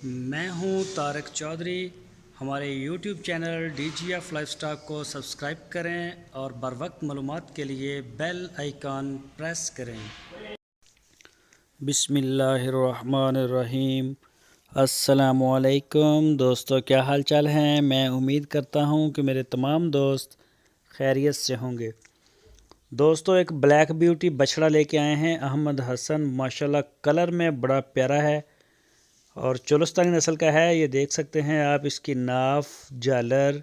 मैं हूं तारक चौधरी। हमारे YouTube चैनल DGF लाइफस्टाइल को सब्सक्राइब करें और बर वक्त मालूमात के लिए बेल आइकॉन प्रेस करें। बिस्मिल्लाहिर्रहमानिर्रहीम। अस्सलामुअलैकुम दोस्तों, क्या हाल चाल हैं। मैं उम्मीद करता हूं कि मेरे तमाम दोस्त खैरियत से होंगे। दोस्तों, एक ब्लैक ब्यूटी बछड़ा लेके आए हैं अहमद हसन। माशाल्लाह कलर में बड़ा प्यारा है और चोलस्तानी नस्ल का है। ये देख सकते हैं आप, इसकी नाफ, झालर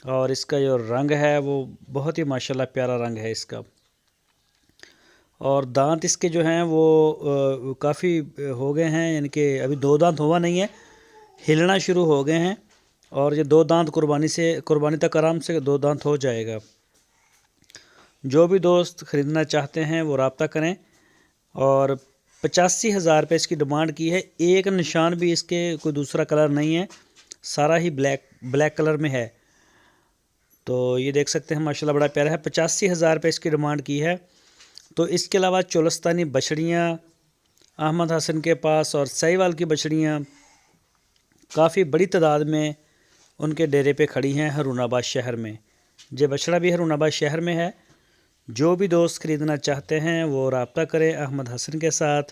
और इसका जो रंग है वो बहुत ही माशाल्लाह प्यारा रंग है इसका। और दांत इसके जो हैं वो काफ़ी हो गए हैं, यानी कि अभी दो दांत हुआ नहीं है, हिलना शुरू हो गए हैं। और ये दो दांत कुर्बानी तक आराम से दो दांत हो जाएगा। जो भी दोस्त ख़रीदना चाहते हैं वो रब्ता करें। और 85,000 रुपये इसकी डिमांड की है। एक निशान भी इसके कोई दूसरा कलर नहीं है, सारा ही ब्लैक कलर में है। तो ये देख सकते हैं माशाल्लाह बड़ा प्यारा है। 85,000 रुपये इसकी डिमांड की है। तो इसके अलावा चोलस्तानी बछड़ियाँ अहमद हसन के पास और साहिवाल की बछड़ियाँ काफ़ी बड़ी तादाद में उनके डेरे पे खड़ी हैं हारूनाबाद शहर में। ये बछड़ा भी हारूनाबाद शहर में है। जो भी दोस्त ख़रीदना चाहते हैं वो रब्ता करें अहमद हसन के साथ।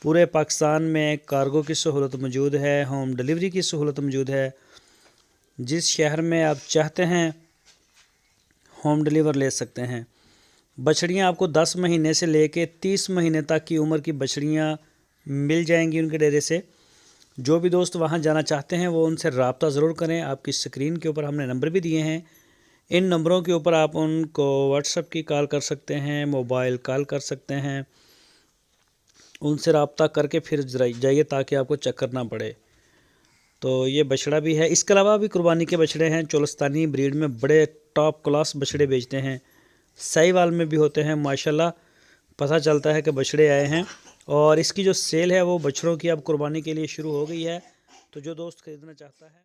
पूरे पाकिस्तान में कार्गो की सहूलत मौजूद है, होम डिलीवरी की सहूलत मौजूद है। जिस शहर में आप चाहते हैं होम डिलीवर ले सकते हैं। बछड़ियाँ आपको 10 महीने से लेके 30 महीने तक की उम्र की बछड़ियाँ मिल जाएंगी उनके डेरे से। जो भी दोस्त वहाँ जाना चाहते हैं वो उनसे रब्ता ज़रूर करें। आपकी स्क्रीन के ऊपर हमने नंबर भी दिए हैं। इन नंबरों के ऊपर आप उनको व्हाट्सएप की कॉल कर सकते हैं, मोबाइल कॉल कर सकते हैं। उनसे रब्ता करके फिर जाइए ताकि आपको चक्कर ना पड़े। तो ये बछड़ा भी है। इसके अलावा भी कुर्बानी के बछड़े हैं। चोलस्तानी ब्रीड में बड़े टॉप क्लास बछड़े बेचते हैं। साहिवाल में भी होते हैं। माशाल्लाह पता चलता है कि बछड़े आए हैं। और इसकी जो सेल है वो बछड़ों की अब कुर्बानी के लिए शुरू हो गई है। तो जो दोस्त ख़रीदना चाहता है